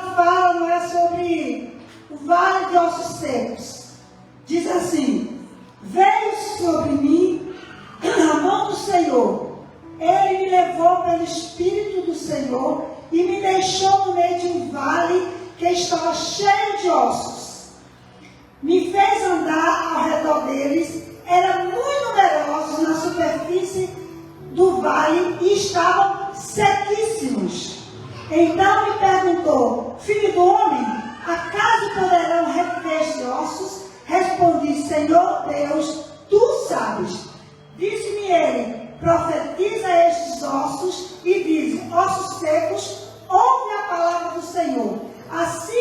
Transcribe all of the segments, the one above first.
palavra fala, não é, sobre o vale de ossos secos. Diz assim: veio sobre mim a mão do Senhor. Ele me levou pelo Espírito do Senhor e me deixou no meio de um vale que estava cheio de ossos. Me fez andar ao redor deles. Eram muito numerosos na superfície do vale e estavam sequíssimos. Então me perguntou: filho do homem, acaso poderão reviver estes ossos? Respondi: Senhor Deus, tu sabes. Disse-me ele: profetiza a estes ossos e diz: ossos secos, ouve a palavra do Senhor. Assim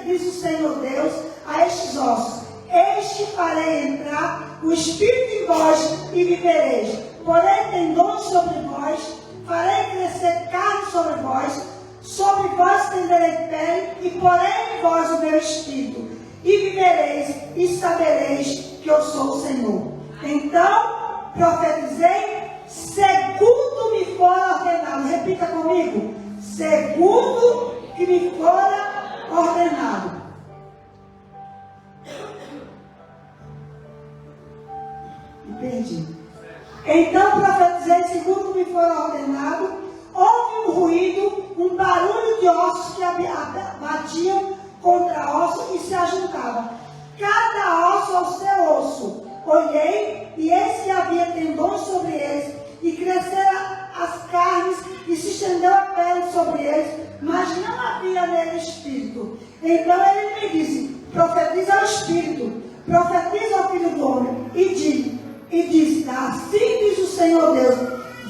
diz o Senhor Deus a estes ossos: eis que farei entrar o Espírito em vós e vivereis. Porém tendões sobre vós, farei crescer carne sobre vós tenderei pele, e porém em vós o meu Espírito, e vivereis, e sabereis que eu sou o Senhor. Então profetizei, segundo me fora ordenado. Repita comigo: segundo que me fora ordenado. Me perdi. Então profetizei, segundo me fora ordenado. Houve um ruído, um barulho de ossos que batiam contra ossos e se ajuntavam, cada osso ao seu osso. Olhei, e eis que havia tendões sobre eles, e cresceram as carnes, e se estendeu a pele sobre eles, mas não havia nele espírito. Então ele me disse: profetiza ao Espírito, profetiza ao Filho do Homem, e disse: assim diz o Senhor Deus,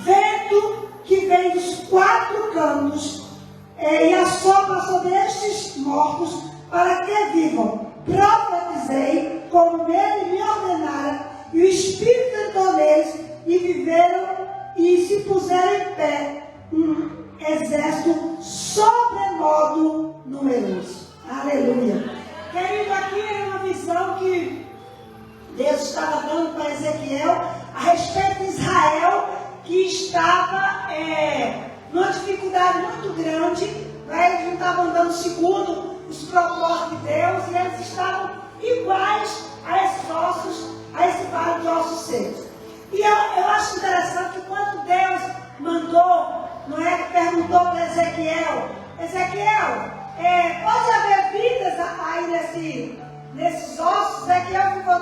vento que vem dos quatro cantos, e assopra sobre estes mortos, para que vivam. Profetizei, como ele me ordenara, e o Espírito entrou neles, e viveram, e se puseram em pé um exército sobremodo numeroso. Aleluia. Querido, aqui é uma visão que Deus estava dando para Ezequiel a respeito de Israel, que estava numa dificuldade muito grande. Eles não estavam andando segundo os propósitos de Deus, e eles estavam iguais a esses ossos, a esse vale de ossos secos. E eu acho interessante que quando Deus mandou, não é, que perguntou para Ezequiel: Ezequiel, pode haver vidas aí nesses ossos? Ezequiel ficou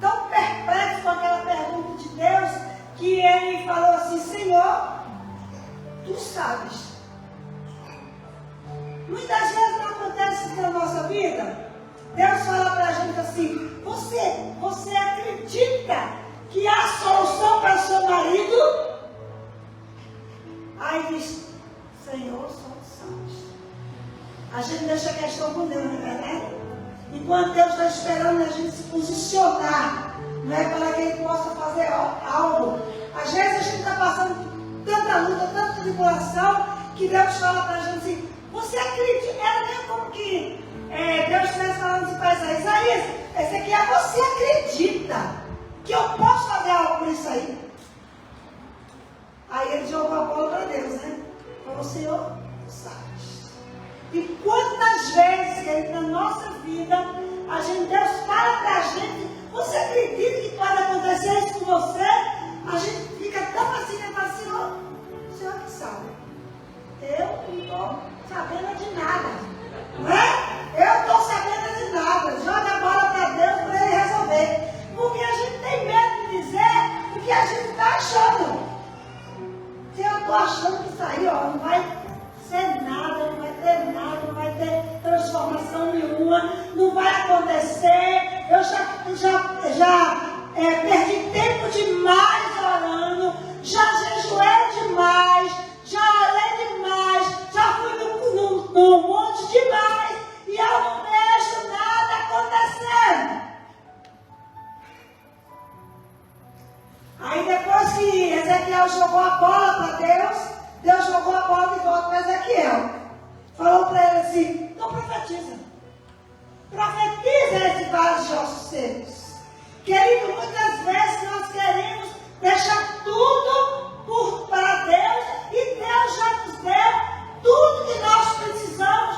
tão perplexo com aquela pergunta de Deus, que ele falou assim: Senhor, tu sabes. Muitas vezes não acontece isso na nossa vida. Deus fala para a gente assim: você acredita que há solução para o seu marido? Aí diz: Senhor, só tu sabes. A gente deixa a questão com Deus, não é verdade? Enquanto Deus está esperando a gente se posicionar, não é, para que Ele possa fazer algo. Às vezes a gente está passando tanta luta, tanta tribulação, que Deus fala para a gente assim: você acredita? Era mesmo como que Deus estivesse falando assim para Isaías: esse aqui é você acredita que eu posso fazer algo por isso aí? Aí ele jogou a bola para Deus, né? Falou: Senhor, tu sabes. E quantas vezes, querido, na nossa vida, Deus fala para a gente: você acredita que pode acontecer isso com você? A gente fica tão assim, né? Fala: Senhor, o Senhor que sabe. Eu não estou sabendo de nada. Não é? Eu estou sabendo de nada. Joga a bola para Deus para Ele resolver. Porque a gente tem medo de dizer o que a gente está achando. Se eu estou achando que isso aí, não vai ser nada, não vai ter nada, não vai ter transformação nenhuma, não vai acontecer. Eu já perdi tempo demais orando, já jejuei demais, já orei demais, já fui no monte demais, e eu não vejo nada acontecendo. Aí depois que Ezequiel jogou a bola para Deus, Deus jogou a bola de volta para Ezequiel. Falou para ele assim: então profetiza. Profetiza esse vale de ossos secos. Querido, muitas vezes nós queremos deixar tudo para Deus, e Deus já nos deu tudo que nós precisamos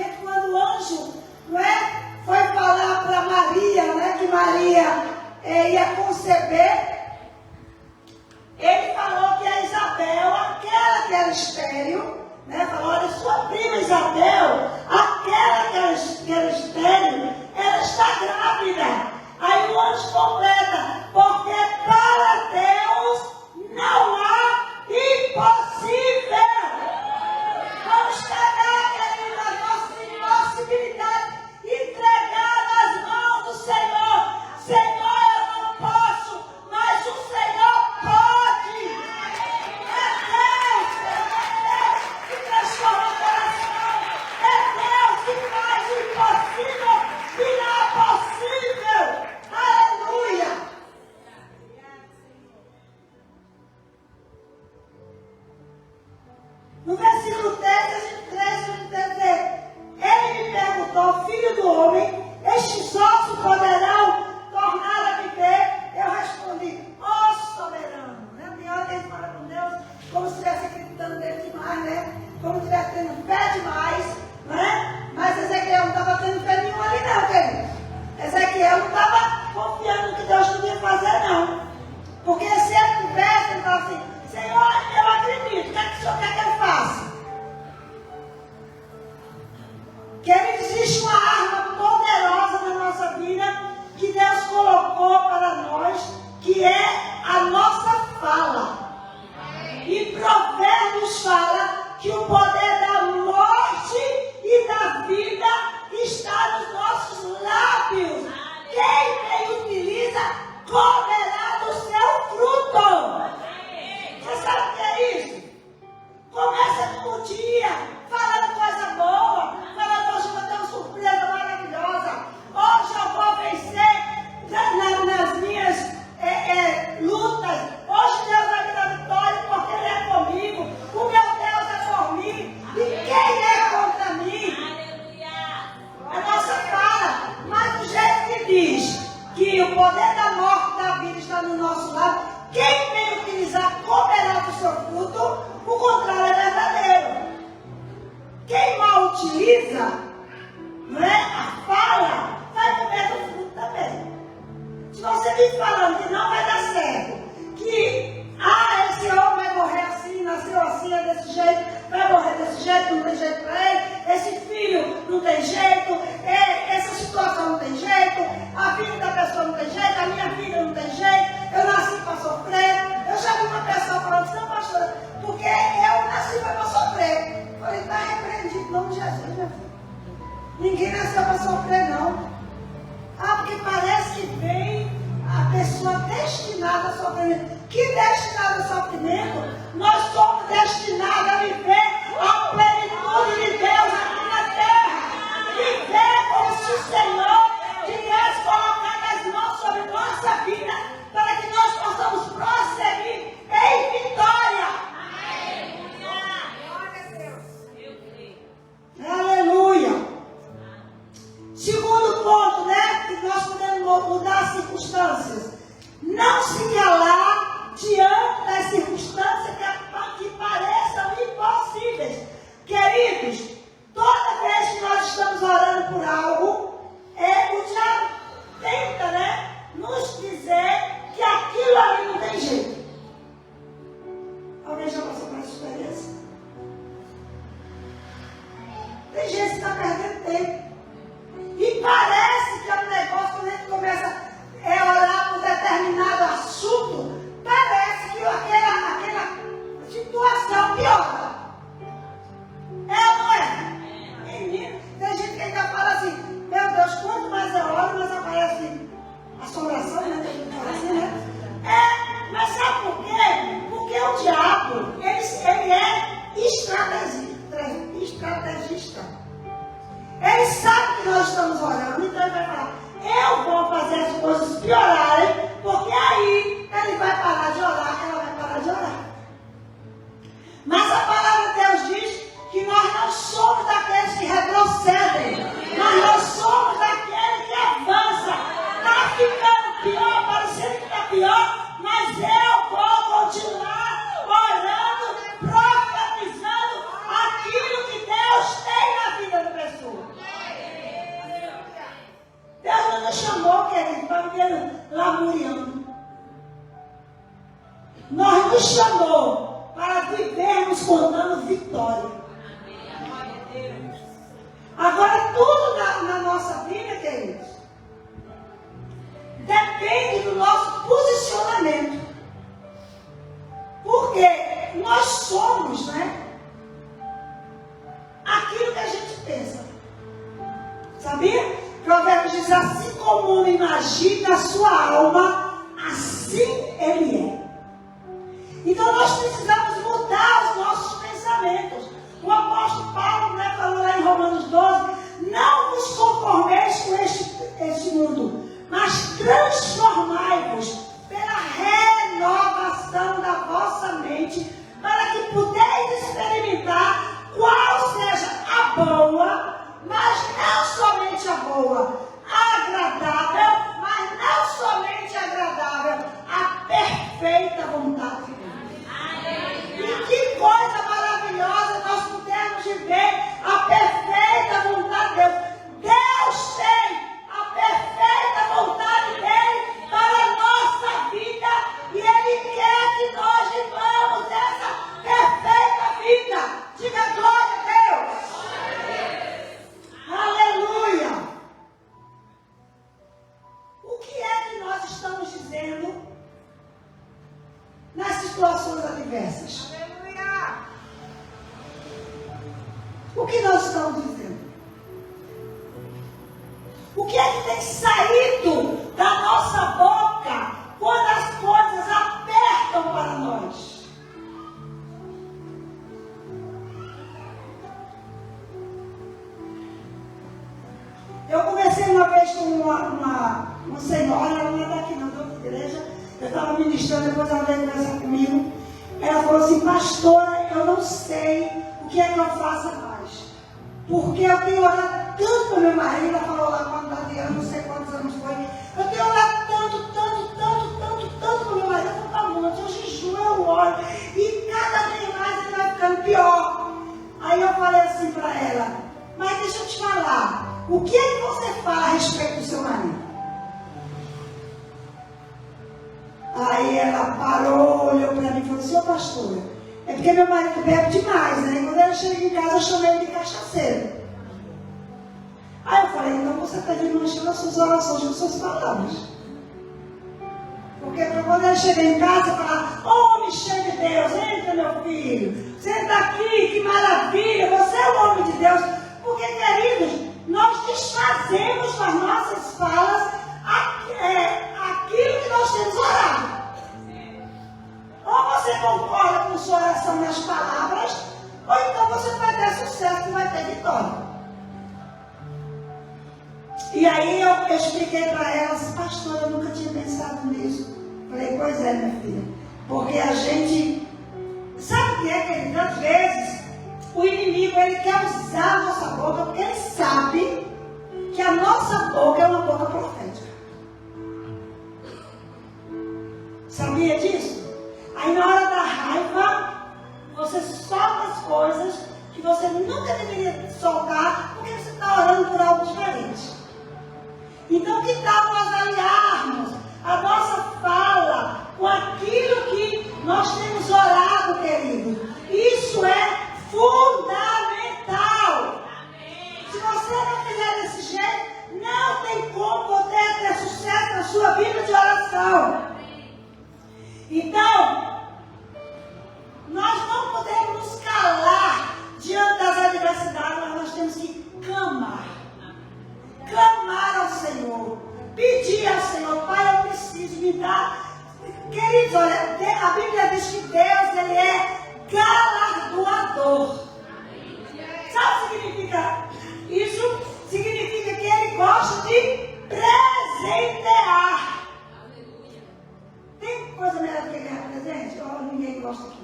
gente, quando o anjo, não é, foi falar para Maria, né, que Maria ia conceber, ele falou que a Isabel, aquela que era estéril, né, falou, olha, sua prima Isabel, aquela que era estéril, ela está grávida. Aí o anjo completa, porque para Deus não há impossível. Vamos pegar, querida, a nossa impossibilidade, entregar nas mãos do Senhor. Senhor, eu não posso, mas o Senhor pode. É Deus que transforma o coração. É Deus que faz o impossível virar possível. Aleluia. No versículo 13, a gente dizer, ele me perguntou, filho do homem, estes ossos poderão tornar a viver? Eu respondi, ó soberano. Né? Tem hora que ele fala com Deus, como se estivesse acreditando nele demais, né? Como se estivesse tendo fé demais, né? Mas Ezequiel não estava tendo fé nenhuma ali não, querido. Ezequiel não estava confiando no que Deus podia fazer, não. Porque se ele tivesse, ele falava assim, Senhor, eu acredito, o que é que o Senhor quer que eu faça? Que existe uma arma poderosa na nossa vida, que Deus colocou para nós, que é a nossa fala. E Provérbios fala que o poder da morte e da vida está nos nossos lábios. Quem utiliza, comerá do seu fruto. Você sabe o que é isso? Começa o dia falando coisa boa, falando hoje eu vou ter uma surpresa maravilhosa. Hoje eu vou vencer nas minhas lutas. Hoje Deus vai me dar vitória porque Ele é comigo. O meu Deus é por mim. E quem é contra mim? A nossa fala. Mas do jeito que diz que o poder da morte e da vida está no nosso lado, quem vem utilizar comerá do seu fruto, o contrário é verdadeiro. Quem mal utiliza, não é, a fala, vai comer do fruto também. Se você vir falando que não vai dar certo, que esse homem vai morrer assim, nasceu assim, é desse jeito, vai morrer desse jeito, não tem jeito para ele, esse filho não tem jeito, essa situação não tem jeito, a vida da pessoa não tem jeito, a minha vida não tem jeito, eu nasci para sofrer. Eu já vi uma pessoa falando assim, não, pastor, porque eu nasci para sofrer. Eu falei, está repreendido em nome de Jesus, meu filho. Ninguém nasceu para sofrer, não. Porque parece que vem a pessoa destinada a sofrimento. Que destinada a sofrimento? Nós somos destinados a viver a plenitude de Deus aqui na terra. Viver como se o Senhor tivesse colocado as mãos sobre nossa vida, para que nós possamos prosseguir em vitória. Aleluia. Segundo ponto, né? Que nós podemos mudar as circunstâncias. Não se calar diante das circunstâncias que pareçam impossíveis. Queridos, toda vez que nós estamos orando por algo, o diabo tenta, né, nos dizer que aquilo ali não tem jeito. Alguém já passou por essa experiência? Tem gente que está perdendo tempo. E parece que é um negócio, quando a gente começa a orar por determinado assunto, parece que aquela situação piora. É ou não é? Menino, tem gente que ainda fala assim, meu Deus, quanto mais eu oro, mais aparece assombração, né? Tem gente que fala assim, né? Mas sabe por quê? Porque o diabo, ele é estrategista. Ele sabe vitória. Agora, tudo na nossa vida, queridos, depende do nosso posicionamento. Porque nós somos, né, aquilo que a gente pensa. Sabia? Provérbios diz: assim como o homem imagina a sua alma, assim ele é. Então nós precisamos mudar os nossos pensamentos. O apóstolo Paulo, né, falou lá em Romanos 12: não vos conformeis com este mundo, mas transformai-vos pela renovação da vossa mente, para que podeis experimentar qual seja a boa, mas não somente a boa, agradável, mas não somente agradável, a perfeita vontade de Deus. E que coisa maravilhosa nós pudemos viver a perfeita vontade de Deus. Deus tem a perfeita vontade dele para a nossa vida e ele quer que nós vivamos essa perfeita vida. Diga glória a Deus. Aleluia. O que é que nós estamos dizendo nas situações adversas? O que nós estamos dizendo? O que é que tem saído da nossa boca quando as coisas apertam para nós? Eu conversei uma vez com uma senhora, ela não é daqui não, de outra igreja. Eu estava ministrando, depois ela veio conversar comigo. Ela falou assim: pastora, eu não sei o que é que eu faço mais. Porque eu tenho orado tanto para meu marido. Ela falou lá quando Adriana, não sei quantos anos foi. Eu tenho orado tanto para meu marido. Eu estou muito, eu jejuo, eu oro. E cada vez mais ele vai ficando pior. Aí eu falei assim para ela: mas deixa eu te falar, o que é que você fala a respeito do seu marido? Aí ela parou, olhou para mim e falou assim: ô pastora, é porque meu marido bebe demais, né? E quando ele chega em casa, eu chamei ele de cachaceiro. Aí eu falei: então você está desmanchando as suas orações com as suas palavras. Porque quando ele chega em casa, fala: ô homem cheio de Deus, entra meu filho, senta aqui, que maravilha, você é o homem de Deus. Porque, queridos, nós desfazemos com as nossas falas aquilo que nós temos orado. Ou você concorda com sua oração nas palavras, ou então você vai ter sucesso e vai ter vitória. E aí eu expliquei para ela assim: pastor, eu nunca tinha pensado nisso. Falei: pois é, minha filha, porque a gente sabe o que é, querido? Às vezes o inimigo, ele quer usar a nossa boca, porque ele sabe que a nossa boca é uma boca profética. Sabia disso? Aí na hora da raiva, você solta as coisas que você nunca deveria soltar, porque você está orando por algo diferente. Então, que tal nós aliarmos a nossa fala com aquilo que nós temos orado, querido? Isso é fundamental. Se você não fizer desse jeito, não tem como poder ter sucesso na sua vida de oração. Então, nós não podemos nos calar diante das adversidades, mas nós temos que clamar. Clamar ao Senhor. Pedir ao Senhor: Pai, eu preciso, me dar. Queridos, olha, a Bíblia diz que Deus, ele é galardoador. Sabe o que significa isso? Significa que ele gosta de presentear. Tem coisa melhor do que ganhar presente? Oh, ninguém gosta aqui.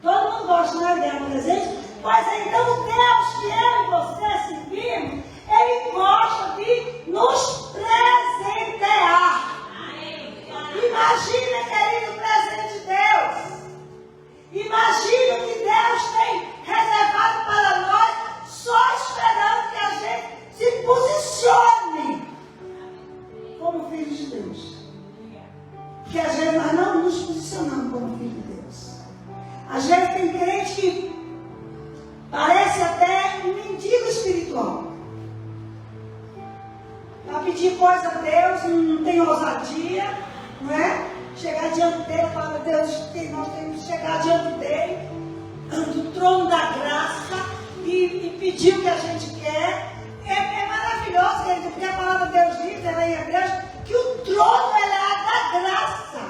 Todo mundo gosta, não é, de ganhar presente? Pois é, então o Deus que eu e você servimos, ele gosta de nos presentear. Imagina, querido, o presente de Deus. Imagina o que Deus tem reservado para nós, só esperando que a gente se posicione como filhos de Deus. Porque às vezes nós não nos posicionamos como filhos de Deus. Às vezes tem crente que pedir coisa a Deus, não tem ousadia, não é? Chegar diante dele, falar, Deus, nós temos que chegar diante dele, do trono da graça, e pedir o que a gente quer. É maravilhoso, querido, porque a palavra de Deus diz, ela em Hebreus, que o trono é da graça.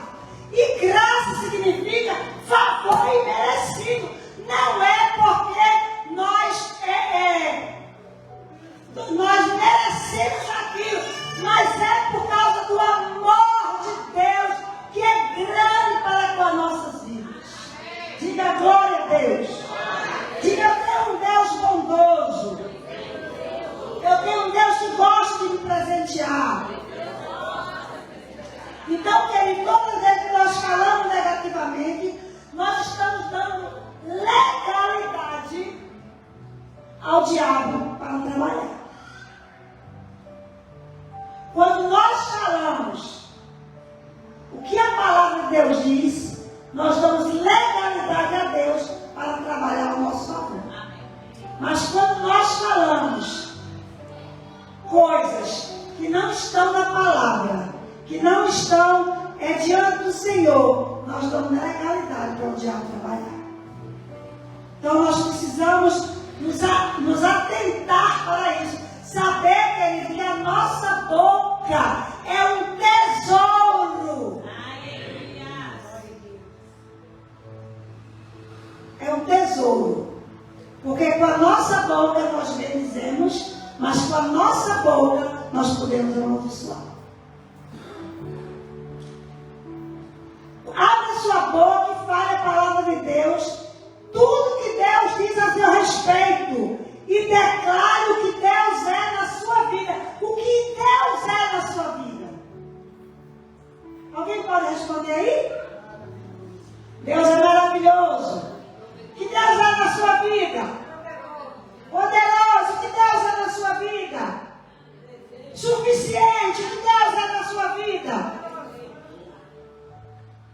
E graça significa favor imerecido. Não é porque nós merecemos aquilo, mas é por causa do amor de Deus, que é grande para com as nossas vidas. Diga glória a Deus. Diga, eu tenho um Deus bondoso. Eu tenho um Deus que gosta de me presentear. Então, querido, todas as vezes que nós falamos negativamente, nós estamos dando legalidade ao diabo para trabalhar. Quando nós falamos o que a palavra de Deus diz, nós damos legalidade a Deus para trabalhar ao nosso favor. Mas quando nós falamos coisas que não estão na palavra, que não estão diante do Senhor, nós damos legalidade para o diabo trabalhar. Então nós precisamos nos atentar para isso. Saber, querido, que a nossa boca é um tesouro. É um tesouro. Porque com a nossa boca nós bendizemos, mas com a nossa boca nós podemos amaldiçoar. Abre sua boca e fale a palavra de Deus. Tudo que Deus diz a seu respeito. E declare o que Deus é na sua vida. O que Deus é na sua vida. Alguém pode responder aí? Deus é maravilhoso. O que Deus é na sua vida? Poderoso. O que Deus é na sua vida? Suficiente. O que Deus é na sua vida?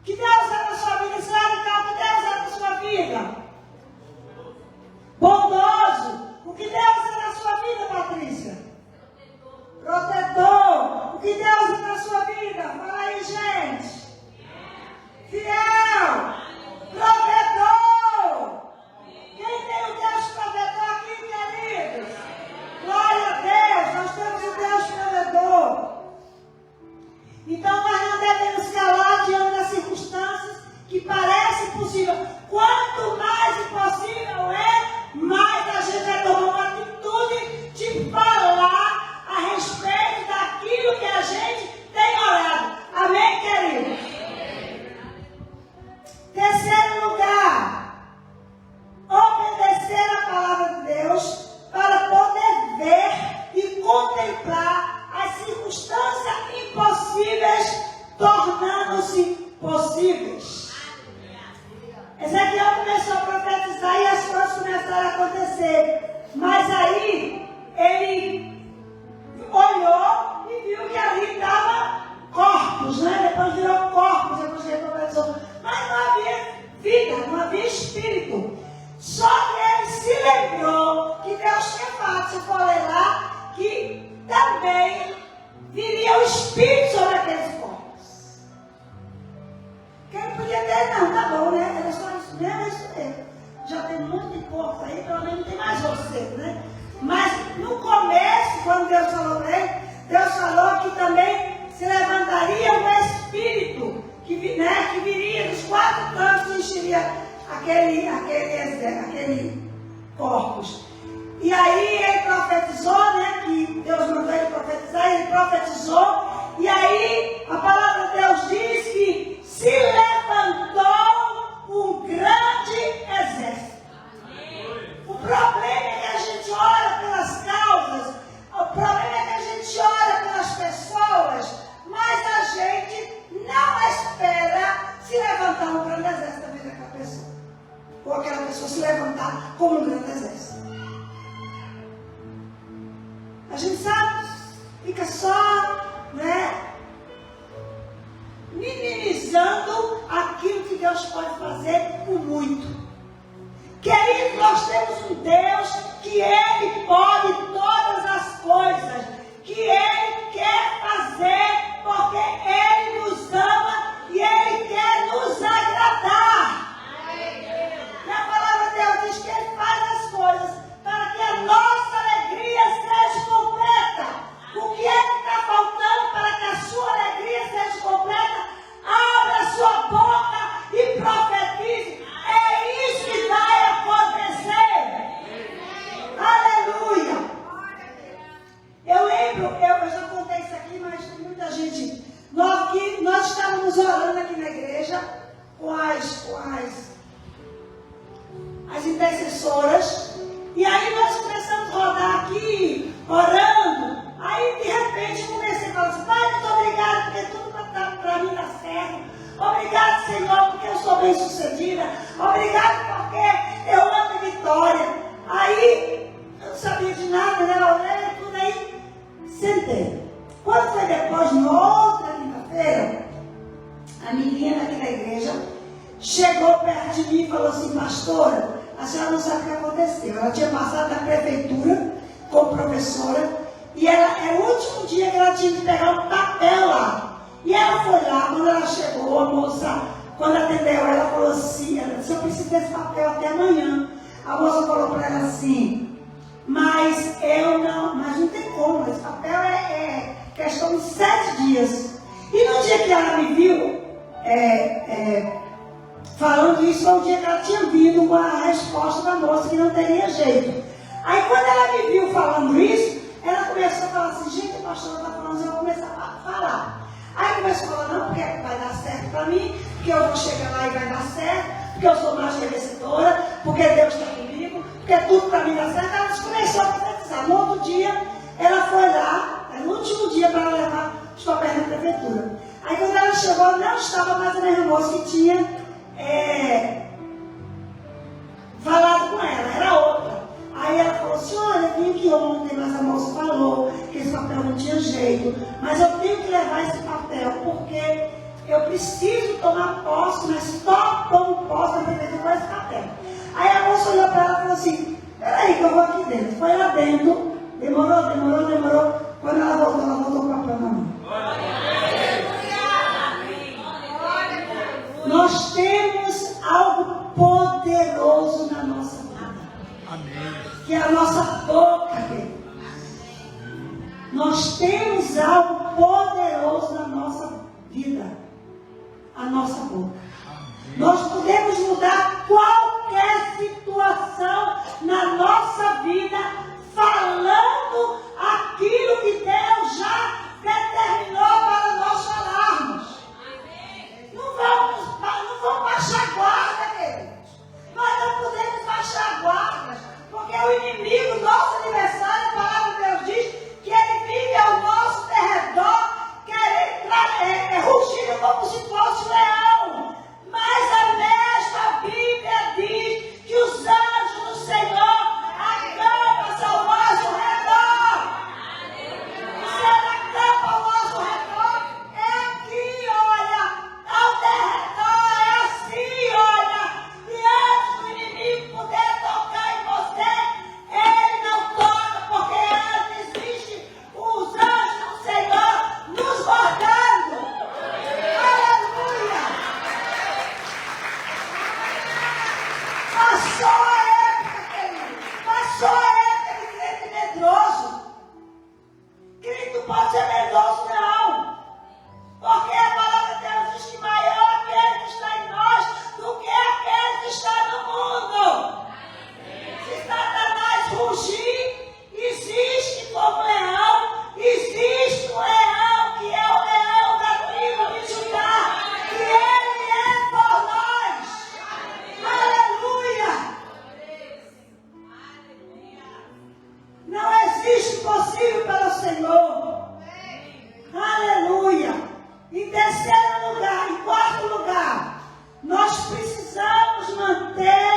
O que Deus é na sua vida? Israel, o que Deus é na sua vida? Bondoso. O que Deus é na sua vida, Patrícia? Protetor. O que Deus é na sua vida? Fala aí, gente. Fiel. Protetor. Quem tem o Deus protetor aqui, queridos? Glória a Deus. Nós temos o Deus protetor. Então nós não devemos calar diante das circunstâncias que parecem possíveis. Quanto mais impossível mais a gente vai tomar uma atitude de falar a respeito daquilo que a gente tem orado. Amém, queridos? Terceiro lugar, obedecer a palavra de Deus para poder ver e contemplar as circunstâncias impossíveis tornando-se possíveis. Ezequiel começou a profetizar e as coisas começaram a acontecer. Mas aí, ele olhou e viu que ali estava corpos, né? Depois virou corpos, depois ele profetizou. Mas não havia vida, não havia espírito. Só que ele se lembrou que Deus tinha falado, se for ler lá, que também viria o espírito sobre aqueles corpos. Quem podia ter, não, tá bom, né? Era só isso mesmo, é isso mesmo. Já tem muito de corpo aí, pelo menos não tem mais você, né? Mas no começo, quando Deus falou para ele, Deus falou que também se levantaria um espírito que viria dos quatro cantos e encheria aquele corpos. E aí ele profetizou, né? Que Deus mandou ele profetizar, ele profetizou. E aí a palavra de Deus diz que se levantou um grande exército. O problema é que a gente ora pelas causas, o problema é que a gente ora pelas pessoas, mas a gente não espera se levantar um grande exército da vida daquela pessoa. Ou aquela pessoa se levantar como um grande exército. A gente sabe, fica só, né, minimizando aquilo que Deus pode fazer com muito. Querido, nós temos um Deus que Ele pode todas as coisas, que Ele quer intercessoras. E aí nós começamos a rodar aqui, orando. Aí de repente comecei a falar assim: Pai, muito obrigado, porque tudo para mim dá certo. Obrigado, Senhor, porque eu sou bem sucedida. Obrigado porque eu amo a vitória. Aí eu não sabia de nada, né? Orei tudo aí, sentei. Quando foi depois, na outra quinta-feira, a menina aqui da igreja chegou perto de mim e falou assim: pastora, a senhora não sabe o que aconteceu. Ela tinha passado na prefeitura como professora e era o último dia que ela tinha que pegar um papel lá. E ela foi lá, quando ela chegou, a moça, quando atendeu ela, falou assim: ela disse, eu preciso desse papel até amanhã. A moça falou para ela assim: mas não tem como, esse papel é questão de 7 dias. E no dia que ela me viu falando isso, foi o dia que ela tinha vindo com a resposta da moça que não teria jeito. Aí quando ela me viu falando isso, ela começou a falar assim: gente, a pastora está falando assim, eu vou começar a falar. Aí começou a falar: não, porque vai dar certo para mim, porque eu vou chegar lá e vai dar certo, porque eu sou mais merecedora, porque Deus está comigo, porque tudo para mim dá certo. Ela começou a profetizar. No outro dia, ela foi lá, no último dia para levar os papéis na prefeitura. Aí quando ela chegou, não estava mais a mesma moça que tinha falado com ela, era outra. Aí ela falou assim: olha, eu vim aqui ontem, mas a moça falou que esse papel não tinha jeito, mas eu tenho que levar esse papel porque eu preciso tomar posse, mas só tomo posse da prefeitura com esse papel. Aí a moça olhou para ela e falou assim: peraí que eu vou aqui dentro. Foi lá dentro, demorou. Quando ela voltou com o papel na mão. Nós temos algo poderoso na nossa vida. Amém. Que é a nossa boca, querido. Nós temos algo poderoso na nossa vida. A nossa boca. Amém. Nós podemos mudar qualquer situação na nossa vida falando aquilo que Deus já determinou para nós falarmos. Não vamos baixar a guarda, queridos. Nós não podemos baixar a guarda, porque o inimigo, nosso adversário, a palavra de Deus diz que ele vive ao nosso derredor, querendo rugindo como se fosse um leão. Mas a mesma Bíblia diz que os anjos do Senhor acampam-se ao nosso redor. O Senhor acampa ao nosso redor. É aqui, olha, ao derredor, é assim, olha. E antes do inimigo poder tocar em você, ele não toca, porque antes existe os anjos do Senhor nos guardando. Aleluia! Passou a época, querido. Passou a época de crente medroso. Crente não pode ser medroso, não. Porque a palavra de Deus diz que maior é aquele que está em nós do que aquele que está no mundo. Se Satanás rugir, existe como leão. Existe um leão que é o leão da tribo de Judá. E ele é por nós. Aleluia! Não existe impossível para o Senhor. Aleluia! Em terceiro lugar, em quarto lugar, nós precisamos manter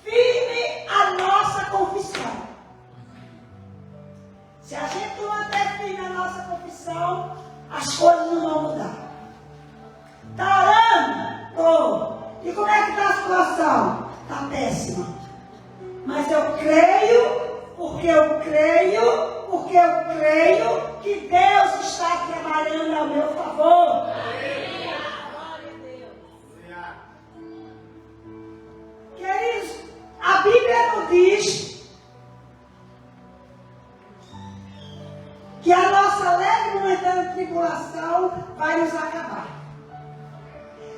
firme a nossa confissão. Se a gente não manter firme a nossa confissão, as coisas não vão mudar. Está orando? Estou. E como é que está a situação? Está péssima. Mas eu creio, porque eu creio que Deus está trabalhando ao meu favor. Queridos, a Bíblia nos diz que a nossa leve e momentânea tribulação vai nos acabar.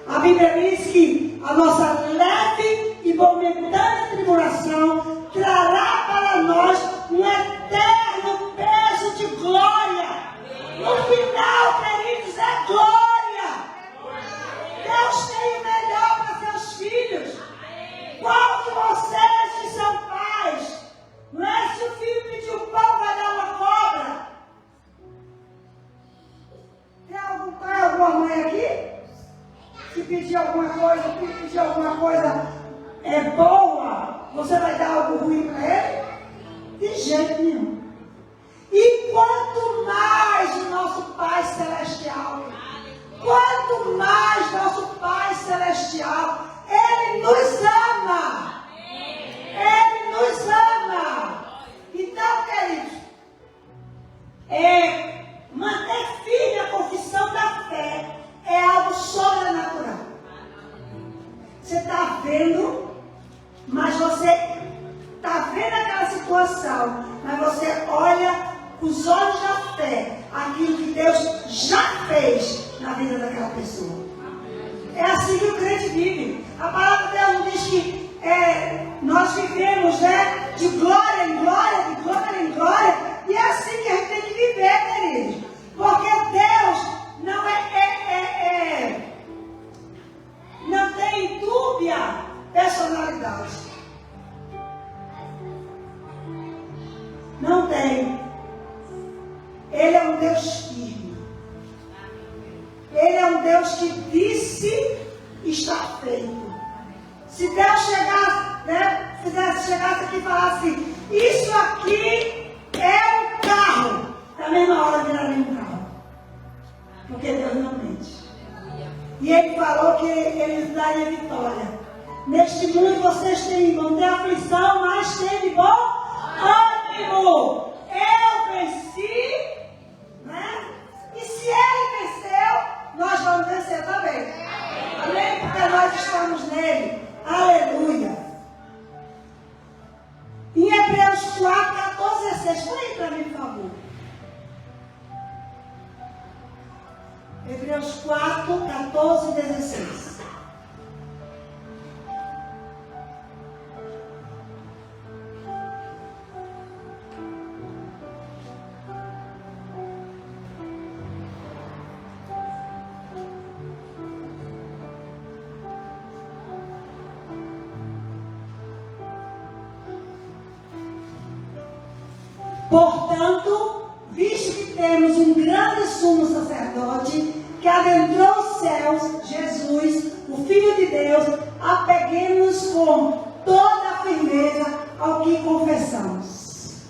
A Bíblia diz que a nossa leve e momentânea tribulação trará para nós um eterno peso de glória. No final, queridos, é glória. Deus tem o melhor para seus filhos. Qual você vai dar algo ruim para ele? De jeito nenhum. E quanto mais o nosso Pai Celestial, quanto mais nosso Pai Celestial, Ele nos ama. Ele nos ama. Então, queridos, manter firme a confissão da fé é algo sobrenatural. Você está vendo, mas você está vendo aquela situação, mas você olha com os olhos da fé aquilo que Deus já fez na vida daquela pessoa. É assim que o crente vive. A palavra de Deus diz que nós vivemos, né, de glória em glória, de glória em glória, e é assim que a gente tem que viver, queridos. Porque Deus não tem dúbia personalidade. Não tem. Ele é um Deus firme. Ele é um Deus que disse está feito. Se Deus chegasse, né, chegasse aqui e falasse, isso aqui é um carro, na mesma hora viraria um carro. Porque Deus não mente. E Ele falou que Ele nos daria vitória. Neste mundo vocês vão ter aflição, mas tem de bom ânimo. Eu venci, né? E se Ele venceu, nós vamos vencer também. Amém? Porque nós estamos nele. Aleluia. Em Hebreus 4, 14 a 16. Põe aí para mim, por favor. Hebreus 4, 14 e 16. Portanto, visto que temos um grande sumo sacerdote que adentrou os céus, Jesus, o Filho de Deus, apeguemos-nos com toda a firmeza ao que confessamos.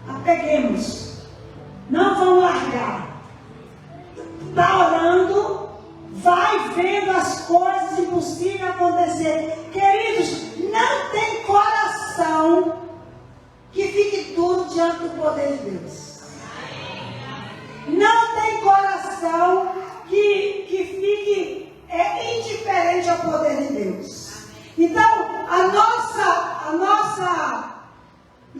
Apeguemos. Não vamos largar. Está orando, vai vendo as coisas impossíveis acontecer. Queridos, não tem coração que fique duro diante do poder de Deus. Não tem coração que fique indiferente ao poder de Deus. Então, a nossa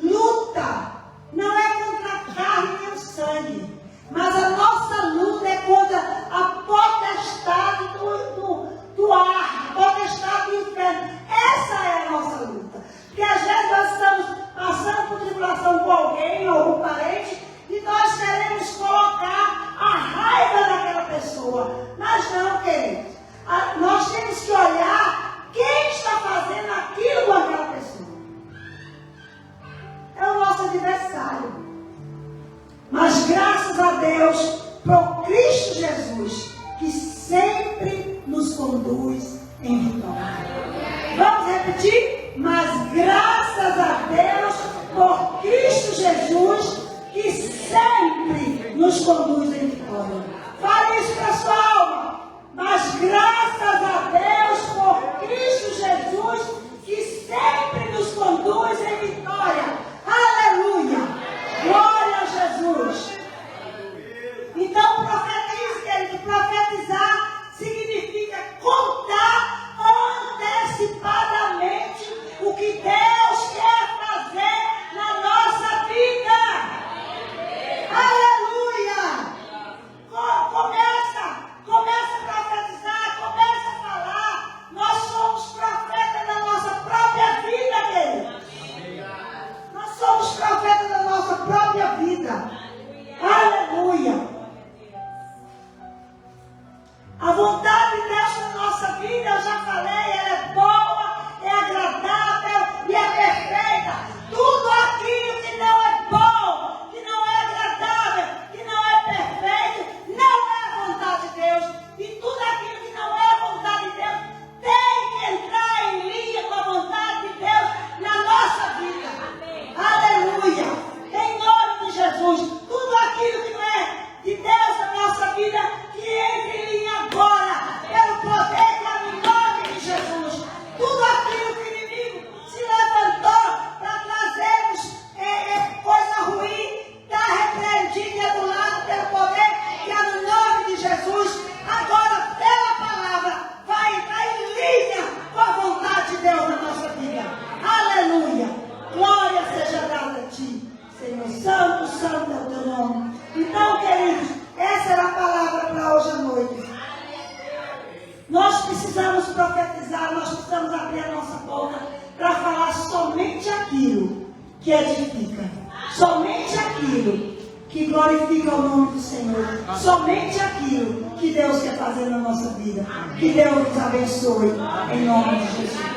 luta não é contra a carne nem o sangue, mas a nossa luta é contra a potestade do ar, a potestade do inferno. Essa é a nossa luta. Porque às vezes nós estamos passando por tribulação com alguém, ou algum parente, e nós queremos colocar a raiva naquela pessoa. Mas não, queridos. Nós temos que olhar quem está fazendo aquilo com aquela pessoa. É o nosso adversário. Mas graças a Deus, por Cristo Jesus, que sempre nos conduz em vitória. Vamos repetir? Mas graças a Deus, por Cristo Jesus, que sempre nos conduz em vitória. Fale isso para a sua alma. Mas graças a Deus, por Cristo Jesus, que sempre nos conduz em vitória. Aleluia! Glória a Jesus! Então, profetize, querido. Profetizar significa contar antecipadamente o que Deus quer fazer na nossa vida. Aleluia! Começa a profetizar, começa a precisamos profetizar, nós precisamos abrir a nossa boca para falar somente aquilo que edifica, somente aquilo que glorifica o nome do Senhor, somente aquilo que Deus quer fazer na nossa vida. Que Deus nos abençoe, em nome de Jesus.